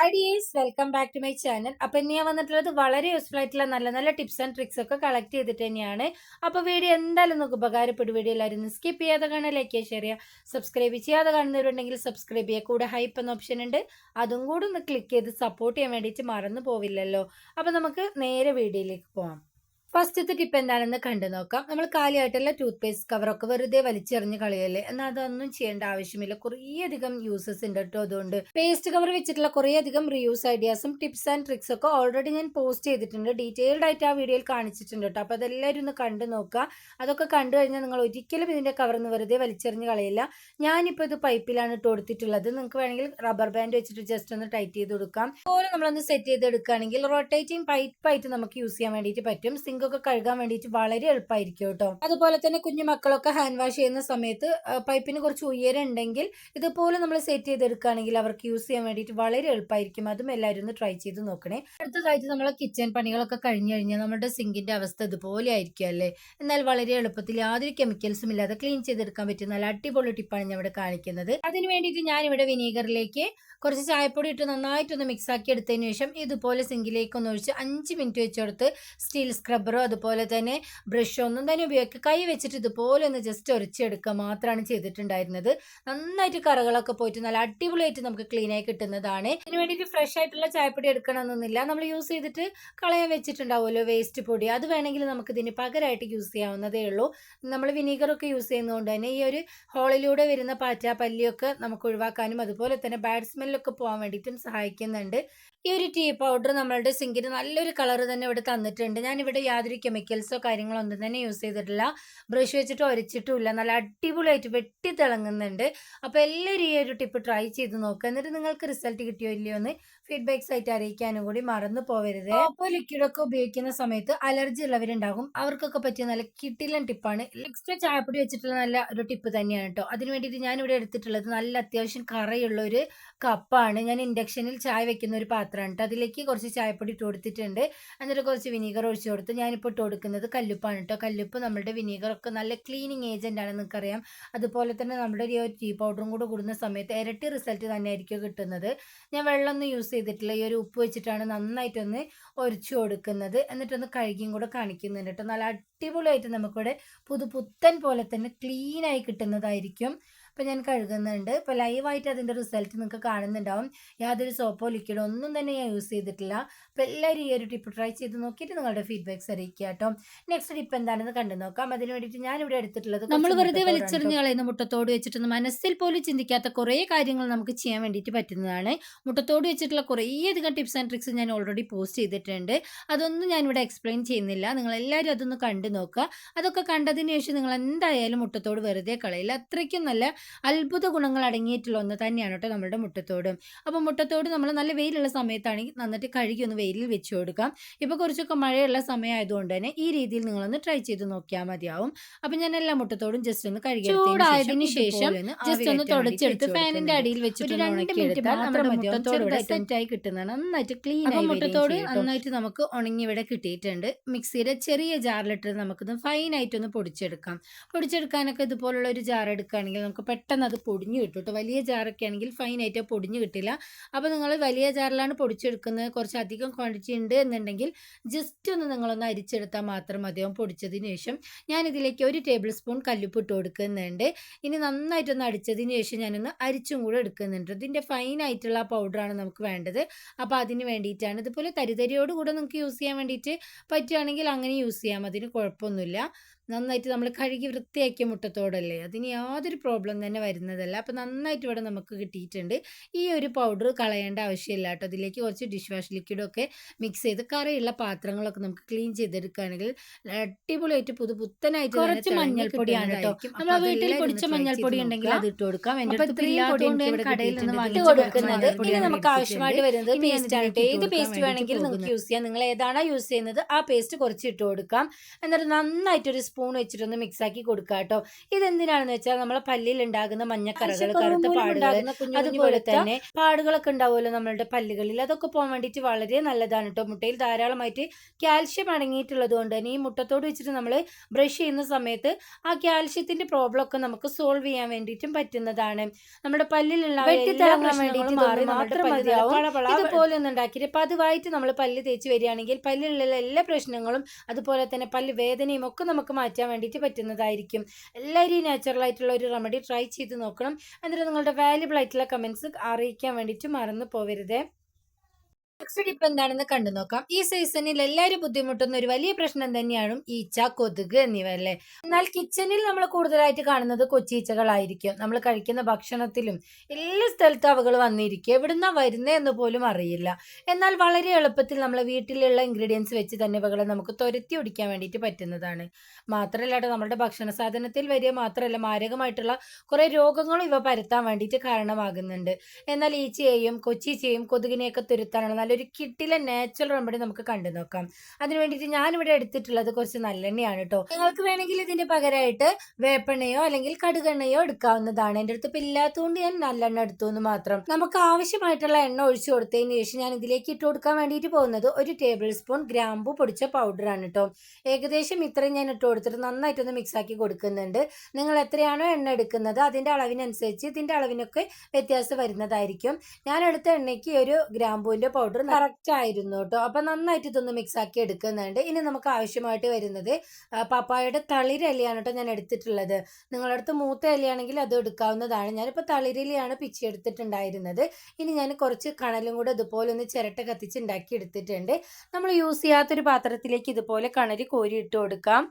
Hi dears, welcome back to my channel. അപ്പം ഇനി ഞാൻ വന്നിട്ടുള്ളത് വളരെ യൂസ്ഫുൾ ആയിട്ടുള്ള നല്ല നല്ല ടിപ്സ് ആൻഡ് ട്രിക്സ് ഒക്കെ കളക്ട് ചെയ്തിട്ട് തന്നെയാണ്. അപ്പോൾ വീഡിയോ എന്തായാലും നമുക്ക് ഉപകാരപ്പെടും. വീഡിയോ എല്ലാവരും സ്കിപ്പ് ചെയ്യാതെ കാണാൻ, ലൈക്ക് ചെയ്യുക, ഷെയർ ചെയ്യുക, സബ്സ്ക്രൈബ് ചെയ്യാതെ കാണുന്നവരുണ്ടെങ്കിൽ സബ്സ്ക്രൈബ് ചെയ്യുക. കൂടെ ഹൈപ്പ് എന്ന ഓപ്ഷൻ ഉണ്ട്, അതും കൂടെ ഒന്ന് ക്ലിക്ക് ചെയ്ത് സപ്പോർട്ട് ചെയ്യാൻ വേണ്ടിയിട്ട് മറന്നു പോവില്ലല്ലോ. അപ്പോൾ നമുക്ക് നേരെ വീഡിയോയിലേക്ക് പോകാം. ഫസ്റ്റത്തെ ടിപ്പ് എന്താണെന്ന് കണ്ടു നോക്കാം. നമ്മൾ കാലിയായിട്ടുള്ള ടൂത്ത് പേസ്റ്റ് കവറൊക്കെ വെറുതെ വലിച്ചെറിഞ്ഞ് കളയല്ലേ, എന്നാൽ അതൊന്നും ചെയ്യേണ്ട ആവശ്യമില്ല. കുറേയധികം യൂസസ് ഉണ്ട് കേട്ടോ. അതുകൊണ്ട് പേസ്റ്റ് കവർ വെച്ചിട്ടുള്ള കുറേയധികം റീയൂസ് ഐഡിയാസും ടിപ്സ് ആൻഡ് ട്രിക്സ് ഒക്കെ ഓൾറെഡി ഞാൻ പോസ്റ്റ് ചെയ്തിട്ടുണ്ട്. ഡീറ്റെയിൽഡ് ആയിട്ട് ആ വീഡിയോയിൽ കാണിച്ചിട്ടുണ്ട് കേട്ടോ. അപ്പോൾ അതെല്ലാവരും ഒന്ന് കണ്ടു നോക്കുക. അതൊക്കെ കണ്ടു കഴിഞ്ഞാൽ നിങ്ങൾ ഒരിക്കലും ഇതിന്റെ കവറിന്ന് വെറുതെ വലിച്ചെറിഞ്ഞ് കളയില്ല. ഞാനിപ്പോൾ ഇത് പൈപ്പിലാണ് ഇട്ട് കൊടുത്തിട്ടുള്ളത്. നിങ്ങൾക്ക് വേണമെങ്കിൽ റബ്ബർ ബാൻഡ് വെച്ചിട്ട് ജസ്റ്റ് ഒന്ന് ടൈറ്റ് ചെയ്ത് കൊടുക്കാം. അതുപോലെ നമ്മളൊന്ന് സെറ്റ് ചെയ്ത് എടുക്കുകയാണെങ്കിൽ റൊട്ടേറ്റിംഗ് പൈപ്പായിട്ട് നമുക്ക് യൂസ് ചെയ്യാൻ വേണ്ടിയിട്ട് പറ്റും. ഒക്കെ കഴുകാൻ വേണ്ടിയിട്ട് വളരെ എളുപ്പമായിരിക്കും കേട്ടോ. അതുപോലെ തന്നെ കുഞ്ഞു മക്കളൊക്കെ ഹാൻഡ് വാഷ് ചെയ്യുന്ന സമയത്ത് പൈപ്പിന് കുറച്ച് ഉയരം ഉണ്ടെങ്കിൽ ഇതുപോലെ നമ്മൾ സെറ്റ് ചെയ്തെടുക്കുകയാണെങ്കിൽ അവർക്ക് യൂസ് ചെയ്യാൻ വേണ്ടിയിട്ട് വളരെ എളുപ്പമായിരിക്കും. അതും എല്ലാവരും ഒന്ന് ട്രൈ ചെയ്ത് നോക്കണേ. അടുത്തതായിട്ട് നമ്മൾ കിച്ചൺ പണികളൊക്കെ കഴിഞ്ഞു കഴിഞ്ഞാൽ നമ്മുടെ സിങ്കിന്റെ അവസ്ഥ ഇതുപോലെ ആയിരിക്കും അല്ലേ. എന്നാൽ വളരെ എളുപ്പത്തിൽ യാതൊരു കെമിക്കൽസും ഇല്ലാതെ ക്ലീൻ ചെയ്തെടുക്കാൻ പറ്റുന്ന നല്ല അടിപൊളി ടിപ്പാണ് ഞാൻ ഇവിടെ കാണിക്കുന്നത്. അതിന് വേണ്ടിയിട്ട് ഞാനിവിടെ വിനീഗറിലേക്ക് കുറച്ച് ചായപ്പൊടി ഇട്ട് നന്നായിട്ടൊന്ന് മിക്സ് ആക്കി എടുത്തതിന് ശേഷം ഇതുപോലെ സിങ്കിലേക്ക് ഒന്ന് ഒഴിച്ച് 5 മിനിറ്റ് വെച്ചെടുത്ത് സ്റ്റീൽ സ്ക്രബ്ബറോ അതുപോലെ തന്നെ ബ്രഷോ ഒന്നും തന്നെ ഉപയോഗിക്കുക. കൈ വെച്ചിട്ട് ഇതുപോലെ ഒന്ന് ജസ്റ്റ് ഉരച്ചെടുക്കുക മാത്രമാണ് ചെയ്തിട്ടുണ്ടായിരുന്നത്. നന്നായിട്ട് കറകളൊക്കെ പോയിട്ട് നല്ല അടിപൊളിയായിട്ട് നമുക്ക് ക്ലീൻ ആയി കിട്ടുന്നതാണ്. ഇതിന് വേണ്ടിയിട്ട് ഫ്രഷ് ആയിട്ടുള്ള ചായപ്പൊടി എടുക്കണമെന്നൊന്നുമില്ല. നമ്മൾ യൂസ് ചെയ്തിട്ട് കളയാൻ വെച്ചിട്ടുണ്ടാവുമല്ലോ വേസ്റ്റ് പൊടി, അത് വേണമെങ്കിൽ നമുക്ക് ഇതിന് പകരമായിട്ട് യൂസ് ചെയ്യാവുന്നതേ ഉള്ളൂ. നമ്മൾ വിനീഗറൊക്കെ യൂസ് ചെയ്യുന്നതുകൊണ്ട് തന്നെ ഈ ഒരു ഹോളിലൂടെ വരുന്ന പാറ്റ പല്ലിയൊക്കെ നമുക്ക് ഒഴിവാക്കാനും അതുപോലെ തന്നെ ബാഡ് സ്മെല്ലൊക്കെ പോകാൻ വേണ്ടിയിട്ടും സഹായിക്കുന്നുണ്ട്. ഈ ഒരു ടീ പൗഡർ നമ്മളുടെ സിങ്കിന് നല്ലൊരു കളർ തന്നെ ഇവിടെ തന്നിട്ടുണ്ട്. ഞാനിവിടെ യാതൊരു കെമിക്കൽസോ കാര്യങ്ങളോ ഒന്നും തന്നെ യൂസ് ചെയ്തിട്ടില്ല. ബ്രഷ് വെച്ചിട്ടോ ഒരച്ചിട്ടുമില്ല. നല്ല അടിപൊളിയായിട്ട് വെട്ടി തിളങ്ങുന്നുണ്ട്. അപ്പോൾ എല്ലാവരും ഈ ഒരു ടിപ്പ് ട്രൈ ചെയ്ത് നോക്കുക. എന്നിട്ട് നിങ്ങൾക്ക് റിസൾട്ട് കിട്ടിയോ ഇല്ലയോ എന്ന് ഫീഡ്ബാക്സ് ആയിട്ട് അറിയിക്കാനും കൂടി മറന്നു പോവരുത്. അപ്പോൾ ലിക്വിഡൊക്കെ ഉപയോഗിക്കുന്ന സമയത്ത് അലർജി ഉള്ളവരുണ്ടാകും, അവർക്കൊക്കെ പറ്റിയ നല്ല കിട്ടിലൻ ടിപ്പാണ്. എക്സ്ട്രാ ചായപ്പൊടി വെച്ചിട്ടുള്ള നല്ല ഒരു ടിപ്പ് തന്നെയാണ് കേട്ടോ. അതിന് വേണ്ടിയിട്ട് ഞാനിവിടെ എടുത്തിട്ടുള്ളത് നല്ല അത്യാവശ്യം കറയുള്ള ഒരു കപ്പാണ്. ഞാൻ ഇൻഡക്ഷനിൽ ചായ വെക്കുന്ന ഒരു പാത്രമാണ് കേട്ടോ. അതിലേക്ക് കുറച്ച് ചായപ്പൊടി ഇട്ട് കൊടുത്തിട്ടുണ്ട്. എന്നിട്ട് കുറച്ച് വിനീഗർ ഒഴിച്ചു കൊടുത്ത് ഞാനിപ്പോൾ ഇട്ട് കൊടുക്കുന്നത് കല്ലുപ്പാണ് കേട്ടോ. കല്ലുപ്പ് നമ്മുടെ വിനീഗറൊക്കെ നല്ല ക്ലീനിങ് ഏജന്റ് ആണ്, നിങ്ങൾക്കറിയാം. അതുപോലെ തന്നെ നമ്മുടെ ഈ ഒരു ടീ പൗഡറും കൂടെ കൂടുന്ന സമയത്ത് ഇരട്ടി റിസൾട്ട് തന്നെ ആയിരിക്കും കിട്ടുന്നത്. ഞാൻ വെള്ളമൊന്നും യൂസ് ചെയ്തിട്ടില്ല. ഈ ഒരു ഉപ്പ് വെച്ചിട്ടാണ് നന്നായിട്ടൊന്ന് ഒഴിച്ചു കൊടുക്കുന്നത്. എന്നിട്ടൊന്ന് കഴുകിയും കൂടെ കാണിക്കുന്നുണ്ട് കേട്ടോ. നല്ല അടിപൊളിയായിട്ട് നമുക്കിവിടെ പുതുപുത്തൻ പോലെ തന്നെ ക്ലീനായി കിട്ടുന്നതായിരിക്കും. അപ്പോൾ ഞാൻ കഴുകുന്നുണ്ട്. ഇപ്പോൾ ലൈവായിട്ട് അതിൻ്റെ റിസൾട്ട് നിങ്ങൾക്ക് കാണുന്നുണ്ടാവും. യാതൊരു സോപ്പോ ലിക്വിഡോ ഒന്നും തന്നെ ഞാൻ യൂസ് ചെയ്തിട്ടില്ല. അപ്പോൾ എല്ലാവരും ഈ ഒരു ടിപ്പ് ട്രൈ ചെയ്ത് നോക്കിയിട്ട് നിങ്ങളുടെ ഫീഡ്ബാക്ക്സ് അറിയിക്കുക കേട്ടോ. നെക്സ്റ്റ് ടിപ്പ് എന്താണെന്ന് കണ്ടു നോക്കാം. അതിന് വേണ്ടിയിട്ട് ഞാനിവിടെ എടുത്തിട്ടുള്ളത് നമ്മൾ വെറുതെ വലിച്ചെറിഞ്ഞ് കളയുന്ന മുട്ടത്തോട് വെച്ചിട്ടൊന്ന് മനസ്സിൽ പോലും ചിന്തിക്കാത്ത കുറേ കാര്യങ്ങൾ നമുക്ക് ചെയ്യാൻ വേണ്ടിയിട്ട് പറ്റുന്നതാണ്. മുട്ടത്തോട് വെച്ചിട്ടുള്ള കുറേയധികം ടിപ്സ് ആൻഡ് ട്രിക്സ് ഞാൻ ഓൾറെഡി പോസ്റ്റ് ചെയ്തിട്ടുണ്ട്. അതൊന്നും ഞാനിവിടെ എക്സ്പ്ലെയിൻ ചെയ്യുന്നില്ല. നിങ്ങളെല്ലാവരും അതൊന്ന് കണ്ടു നോക്കുക. അതൊക്കെ കണ്ടതിന് ശേഷം നിങ്ങൾ എന്തായാലും മുട്ടത്തോട് വെറുതെ കളയില്ല. അത്രയ്ക്കും നല്ല അത്ഭുത ഗുണങ്ങൾ അടങ്ങിയിട്ടുള്ള ഒന്ന് തന്നെയാണ് കേട്ടോ നമ്മുടെ മുട്ടത്തോട്. അപ്പോൾ മുട്ടത്തോട് നമ്മൾ നല്ല വെയിലുള്ള സമയത്താണെങ്കിൽ നന്നിട്ട് കഴുകി ഒന്ന് വെയിലിൽ വെച്ച് കൊടുക്കാം. ഇപ്പോൾ കുറച്ചൊക്കെ മഴയുള്ള സമയമായതുകൊണ്ട് തന്നെ ഈ രീതിയിൽ നിങ്ങളൊന്ന് ട്രൈ ചെയ്ത് നോക്കിയാൽ മതിയാവും. അപ്പോൾ ഞാൻ എല്ലാ മുട്ടത്തോടും ജസ്റ്റ് ഒന്ന് കഴുകി ചൂടായതിനു ശേഷം ജസ്റ്റ് ഒന്ന് തുടച്ചെടുത്ത് ഫാനിന്റെ അടിയിൽ വെച്ചിട്ട് 2 മിനിറ്റ് മാത്രം മുട്ടത്തോട് സെറ്റായി കിട്ടുന്നതാണ്. നന്നായിട്ട് ക്ലീൻ ആയി മുട്ടത്തോട് നന്നായിട്ട് നമുക്ക് ഉണങ്ങി ഇവിടെ കിട്ടിയിട്ടുണ്ട്. മിക്സിയുടെ ചെറിയ ജാറിലിട്ട് നമുക്കിത് ഫൈനായിട്ടൊന്ന് പൊടിച്ചെടുക്കാം. പൊടിച്ചെടുക്കാനൊക്കെ ഇതുപോലുള്ള ഒരു ജാർ എടുക്കുകയാണെങ്കിൽ നമുക്ക് പെട്ടെന്ന് അത് പൊടിഞ്ഞു കിട്ടും കേട്ടോ. വലിയ ജാറൊക്കെ ആണെങ്കിൽ ഫൈനായിട്ട് പൊടിഞ്ഞു കിട്ടില്ല. അപ്പോൾ നിങ്ങൾ വലിയ ജാറിലാണ് പൊടിച്ചെടുക്കുന്നത്, കുറച്ച് അധികം ക്വാണ്ടിറ്റി ഉണ്ട് എന്നുണ്ടെങ്കിൽ ജസ്റ്റ് ഒന്ന് നിങ്ങളൊന്ന് അരിച്ചെടുത്താൽ മാത്രം മതിയാവും. പൊടിച്ചതിന് ശേഷം ഞാനിതിലേക്ക് 1 ടേബിൾ സ്പൂൺ കല്ലുപ്പ് ഇട്ട് കൊടുക്കുന്നുണ്ട്. ഇനി നന്നായിട്ടൊന്ന് അടിച്ചതിന് ശേഷം ഞാനൊന്ന് അരിച്ചും കൂടെ എടുക്കുന്നുണ്ട്. ഇതിൻ്റെ ഫൈനായിട്ടുള്ള പൗഡറാണ് നമുക്ക് വേണ്ടത്. അപ്പോൾ അതിന് വേണ്ടിയിട്ടാണ്. ഇതുപോലെ തരിതരിയോടുകൂടെ നിങ്ങൾക്ക് യൂസ് ചെയ്യാൻ വേണ്ടിയിട്ട് പറ്റുകയാണെങ്കിൽ അങ്ങനെ യൂസ് ചെയ്യാം, അതിന് കുഴപ്പമൊന്നുമില്ല. നന്നായിട്ട് നമ്മൾ കഴുകി വൃത്തിയാക്കിയ മുട്ടത്തോടല്ലേ, അതിന് യാതൊരു പ്രോബ്ലം തന്നെ വരുന്നതല്ല. അപ്പോൾ നന്നായിട്ട് ഇവിടെ നമുക്ക് കിട്ടിയിട്ടുണ്ട്. ഈ ഒരു പൗഡർ കളയേണ്ട ആവശ്യമില്ല കേട്ടോ. അതിലേക്ക് കുറച്ച് ഡിഷ് വാഷ് ലിക്വിഡൊക്കെ മിക്സ് ചെയ്ത് കറിയുള്ള പാത്രങ്ങളൊക്കെ നമുക്ക് ക്ലീൻ ചെയ്തെടുക്കുകയാണെങ്കിൽ അടിപൊളിയായിട്ട് പുതുപുത്തനായിട്ട് കുറച്ച് മഞ്ഞൾപ്പൊടിയാണ് കേട്ടോ. നമ്മൾ വീട്ടിൽ പൊടിച്ച മഞ്ഞൾപ്പൊടി ഉണ്ടെങ്കിൽ അത് ഇട്ട് കൊടുക്കാം. കടയിൽ നിന്ന് വാങ്ങി കൊടുക്കുന്നത്. ഇനി നമുക്ക് ആവശ്യമായിട്ട് വരുന്നത് പേസ്റ്റ് ആണ്. ഏത് പേസ്റ്റ് വേണമെങ്കിലും നിങ്ങൾക്ക് യൂസ് ചെയ്യാം. നിങ്ങൾ ഏതാണോ യൂസ് ചെയ്യുന്നത് ആ പേസ്റ്റ് കുറച്ച് ഇട്ട് കൊടുക്കാം. എന്നിട്ട് നന്നായിട്ടൊരു സ്പൂൺ വെച്ചിട്ടൊന്ന് മിക്സ് ആക്കി കൊടുക്കുക കേട്ടോ. ഇതെന്തിനാണെന്ന് വെച്ചാൽ നമ്മളെ പല്ലിൽ ഉണ്ടാകുന്ന മഞ്ഞക്കറകൾ, കറുത്ത പാടുകൾ, അതുപോലെ തന്നെ പാടുകളൊക്കെ ഉണ്ടാവുമല്ലോ നമ്മളുടെ പല്ലുകളിൽ, അതൊക്കെ പോകാൻ വേണ്ടിയിട്ട് വളരെ നല്ലതാണ് കേട്ടോ. മുട്ടയിൽ ധാരാളമായിട്ട് കാൽഷ്യം അടങ്ങിയിട്ടുള്ളത് കൊണ്ട് തന്നെ ഈ മുട്ടത്തോട് വെച്ചിട്ട് നമ്മൾ ബ്രഷ് ചെയ്യുന്ന സമയത്ത് ആ കാൽഷ്യത്തിന്റെ പ്രോബ്ലം ഒക്കെ നമുക്ക് സോൾവ് ചെയ്യാൻ വേണ്ടിയിട്ടും പറ്റുന്നതാണ്. നമ്മുടെ പല്ലിലുള്ള ഇതുപോലെ ഒന്ന് ഉണ്ടാക്കിയിട്ട് പതിവായിട്ട് നമ്മൾ പല്ല് തേച്ച് വരികയാണെങ്കിൽ പല്ലിലുള്ള എല്ലാ പ്രശ്നങ്ങളും അതുപോലെ തന്നെ പല്ല് വേദനയും ഒക്കെ നമുക്ക് മാറ്റാൻ വേണ്ടിയിട്ട് പറ്റുന്നതായിരിക്കും. എല്ലാവരും ഈ നാച്ചുറൽ ആയിട്ടുള്ള ഒരു റെമഡി ട്രൈ ചെയ്ത് നോക്കണം. എന്നിട്ട് നിങ്ങളുടെ വാല്യുബിൾ ആയിട്ടുള്ള കമന്റ്സ് അറിയിക്കാൻ വേണ്ടിയിട്ട് മറന്നു പോവരുത്. നെക്സ്റ്റ് ടിപ്പ് എന്താണെന്ന് കണ്ടു നോക്കാം. ഈ സീസണിൽ എല്ലാവരും ബുദ്ധിമുട്ടുന്ന ഒരു വലിയ പ്രശ്നം തന്നെയാണ് ഈച്ച, കൊതുക് എന്നിവ അല്ലേ. എന്നാൽ കിച്ചണിൽ നമ്മൾ കൂടുതലായിട്ട് കാണുന്നത് കൊച്ചീച്ചകളായിരിക്കും. നമ്മൾ കഴിക്കുന്ന ഭക്ഷണത്തിലും എല്ലാ സ്ഥലത്തും അവകൾ വന്നിരിക്കും. എവിടുന്നാ വരുന്നത് എന്ന് പോലും അറിയില്ല. എന്നാൽ വളരെ എളുപ്പത്തിൽ നമ്മളെ വീട്ടിലുള്ള ഇൻഗ്രീഡിയൻസ് വെച്ച് തന്നെ ഇവകളെ നമുക്ക് തുരത്തി ഒടിക്കാൻ വേണ്ടിയിട്ട് പറ്റുന്നതാണ്. മാത്രമല്ല നമ്മുടെ ഭക്ഷണ സാധനത്തിൽ വരിക മാത്രമല്ല, മാരകമായിട്ടുള്ള കുറെ രോഗങ്ങളും ഇവ പരത്താൻ വേണ്ടിയിട്ട് കാരണമാകുന്നുണ്ട്. എന്നാൽ ഈച്ചയെയും കൊച്ചീച്ചയെയും കൊതുകിനെയൊക്കെ തുരത്താനുള്ള നല്ലൊരു കിട്ടിലെ നാച്ചുറൽ റെമഡി നമുക്ക് കണ്ടു നോക്കാം. അതിന് വേണ്ടിയിട്ട് ഞാനിവിടെ എടുത്തിട്ടുള്ളത് കുറച്ച് നല്ലെണ്ണയാണ് കേട്ടോ. നിങ്ങൾക്ക് വേണമെങ്കിൽ ഇതിന്റെ പകരമായിട്ട് വേപ്പെണ്ണയോ അല്ലെങ്കിൽ കടുകെണ്ണയോ എടുക്കാവുന്നതാണ്. എൻ്റെ അടുത്ത് ഇപ്പം ഇല്ലാത്തതുകൊണ്ട് ഞാൻ നല്ലെണ്ണ എടുത്തു എന്ന് മാത്രം. നമുക്ക് ആവശ്യമായിട്ടുള്ള എണ്ണ ഒഴിച്ചു കൊടുത്തതിന് ശേഷം ഞാൻ ഇതിലേക്ക് ഇട്ട് കൊടുക്കാൻ വേണ്ടിയിട്ട് പോകുന്നത് 1 ടേബിൾ സ്പൂൺ ഗ്രാമ്പു പൊടിച്ച പൗഡറാണ് കേട്ടോ. ഏകദേശം ഇത്രയും ഞാൻ ഇട്ട് കൊടുത്തിട്ട് നന്നായിട്ടൊന്ന് മിക്സ് ആക്കി കൊടുക്കുന്നുണ്ട്. നിങ്ങൾ എത്രയാണോ എണ്ണ എടുക്കുന്നത് അതിന്റെ അളവിനനുസരിച്ച് ഇതിന്റെ അളവിനൊക്കെ വ്യത്യാസം വരുന്നതായിരിക്കും. ഞാൻ എടുത്ത എണ്ണയ്ക്ക് ഒരു ഗ്രാമ്പൂവിന്റെ പൗഡർ കറക്റ്റ് ആയിരുന്നു കേട്ടോ. അപ്പൊ നന്നായിട്ട് ഇതൊന്ന് മിക്സ് ആക്കി എടുക്കുന്നുണ്ട്. ഇനി നമുക്ക് ആവശ്യമായിട്ട് വരുന്നത് പപ്പായയുടെ തളിരലയാണ് കേട്ടോ ഞാൻ എടുത്തിട്ടുള്ളത്. നിങ്ങളുടെ അടുത്ത് മൂത്ത ഇലയാണെങ്കിൽ അത് എടുക്കാവുന്നതാണ്. ഞാനിപ്പോൾ തളിരിലയാണ് പിച്ചെടുത്തിട്ടുണ്ടായിരുന്നത്. ഇനി ഞാൻ കുറച്ച് കണലും കൂടെ ഇതുപോലെ ഒന്ന് ചിരട്ട കത്തിച്ച് ഉണ്ടാക്കി എടുത്തിട്ടുണ്ട്. നമ്മൾ യൂസ് ചെയ്യാത്തൊരു പാത്രത്തിലേക്ക് ഇതുപോലെ കണല് കോരി ഇട്ട് കൊടുക്കാം.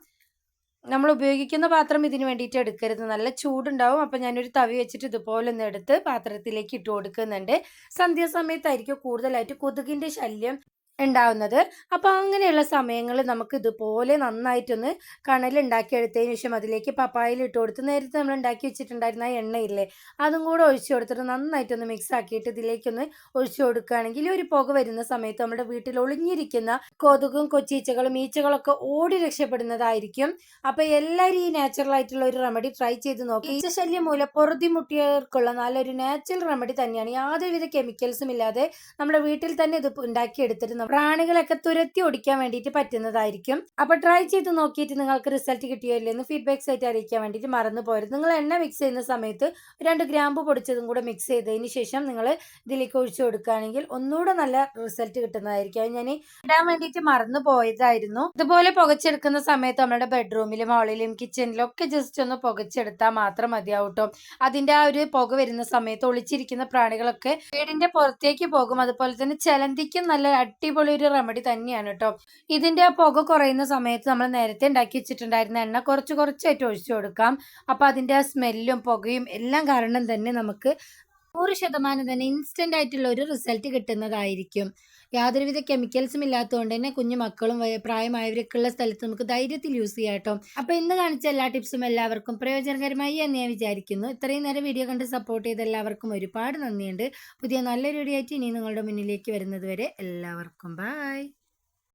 നമ്മൾ ഉപയോഗിക്കുന്ന പാത്രം ഇതിന് വേണ്ടിയിട്ട് എടുക്കരുത്, നല്ല ചൂടുണ്ടാവും. അപ്പം ഞാനൊരു തവി വെച്ചിട്ട് ഇതുപോലെ ഒന്ന് എടുത്ത് പാത്രത്തിലേക്ക് ഇട്ട് കൊടുക്കുന്നുണ്ട്. സന്ധ്യാസമയത്തായിരിക്കും കൂടുതലായിട്ട് കൊതുകിൻ്റെ ശല്യം ഉണ്ടാവുന്നത്. അപ്പോൾ അങ്ങനെയുള്ള സമയങ്ങളിൽ നമുക്ക് ഇതുപോലെ നന്നായിട്ടൊന്ന് കണലുണ്ടാക്കിയെടുത്തതിന് ശേഷം അതിലേക്ക് പപ്പായയിൽ ഇട്ട് കൊടുത്ത് നേരത്തെ നമ്മൾ ഉണ്ടാക്കി വെച്ചിട്ടുണ്ടായിരുന്ന എണ്ണയില്ലേ അതും കൂടെ ഒഴിച്ചു കൊടുത്തിട്ട് നന്നായിട്ടൊന്ന് മിക്സ് ആക്കിയിട്ട് ഇതിലേക്കൊന്ന് ഒഴിച്ചു കൊടുക്കുകയാണെങ്കിൽ ഒരു പുക വരുന്ന സമയത്ത് നമ്മുടെ വീട്ടിൽ ഒളിഞ്ഞിരിക്കുന്ന കൊതുകും കൊച്ചീച്ചകളും ഈച്ചകളൊക്കെ ഓടി രക്ഷപ്പെടുന്നതായിരിക്കും. അപ്പോൾ എല്ലാവരും ഈ നാച്ചുറൽ ആയിട്ടുള്ള ഒരു റെമഡി ട്രൈ ചെയ്ത് നോക്കി. ഈച്ച ശല്യം മൂലം പൊറുതിമുട്ടിയവർക്കുള്ള നല്ലൊരു നാച്ചുറൽ റെമഡി തന്നെയാണ്. യാതൊരുവിധ കെമിക്കൽസും ഇല്ലാതെ നമ്മുടെ വീട്ടിൽ തന്നെ ഇത് ഉണ്ടാക്കിയെടുത്തിട്ട് പ്രാണികളൊക്കെ തുരത്തി ഓടിക്കാൻ വേണ്ടിയിട്ട് പറ്റുന്നതായിരിക്കും. അപ്പൊ ട്രൈ ചെയ്ത് നോക്കിയിട്ട് നിങ്ങൾക്ക് റിസൾട്ട് കിട്ടിയോ ഇല്ലെന്ന് ഫീഡ്ബാക്സ് ആയിട്ട് അറിയിക്കാൻ വേണ്ടിയിട്ട് മറന്നു പോരുത്. നിങ്ങൾ എണ്ണ മിക്സ് ചെയ്യുന്ന സമയത്ത് 2 ഗ്രാമ്പു പൊടിച്ചതും കൂടെ മിക്സ് ചെയ്തതിന് ശേഷം നിങ്ങൾ ഇതിലേക്ക് ഒഴിച്ചു കൊടുക്കുകയാണെങ്കിൽ ഒന്നുകൂടെ നല്ല റിസൾട്ട് കിട്ടുന്നതായിരിക്കും. അത് ഞാൻ ഇടാൻ വേണ്ടിയിട്ട് മറന്നു പോയതായിരുന്നു. ഇതുപോലെ പുകച്ചെടുക്കുന്ന സമയത്ത് നമ്മുടെ ബെഡ്റൂമിലും ഹാളിലും കിച്ചണിലും ഒക്കെ ജസ്റ്റ് ഒന്ന് പുകച്ചെടുത്താൽ മാത്രം മതിയാവും കേട്ടോ. അതിന്റെ ആ ഒരു പുക വരുന്ന സമയത്ത് ഒളിച്ചിരിക്കുന്ന പ്രാണികളൊക്കെ വീടിന്റെ പുറത്തേക്ക് പോകും. അതുപോലെ തന്നെ ചെലന്തിക്കും നല്ല അടിപൊളി ഒരു റെമഡി തന്നെയാണ് കേട്ടോ. ഇതിന്റെ ആ പുക കുറയുന്ന സമയത്ത് നമ്മൾ നേരത്തെ ഉണ്ടാക്കി വെച്ചിട്ടുണ്ടായിരുന്ന എണ്ണ കുറച്ചായിട്ട് ഒഴിച്ചു കൊടുക്കാം. അപ്പൊ അതിന്റെ ആ സ്മെല്ലും പുകയും എല്ലാം കാരണം തന്നെ നമുക്ക് 100% തന്നെ ഇൻസ്റ്റന്റ് ആയിട്ടുള്ള ഒരു റിസൾട്ട് കിട്ടുന്നതായിരിക്കും. യാതൊരുവിധ കെമിക്കൽസും ഇല്ലാത്തതുകൊണ്ട് തന്നെ കുഞ്ഞു മക്കളും പ്രായമായവരൊക്കെ ഉള്ള സ്ഥലത്ത് നമുക്ക് ധൈര്യത്തിൽ യൂസ് ചെയ്യാം കേട്ടോ. അപ്പൊ ഇന്ന് കാണിച്ച എല്ലാ ടിപ്സും എല്ലാവർക്കും പ്രയോജനകരമായി എന്ന് ഞാൻ വിചാരിക്കുന്നു. ഇത്രയും നേരം വീഡിയോ കണ്ട് സപ്പോർട്ട് ചെയ്ത എല്ലാവർക്കും ഒരുപാട് നന്ദിയുണ്ട്. പുതിയ നല്ലൊരു വീഡിയോ ആയിട്ട് ഇനി നിങ്ങളുടെ മുന്നിലേക്ക് വരുന്നത് വരെ എല്ലാവർക്കും ബൈ.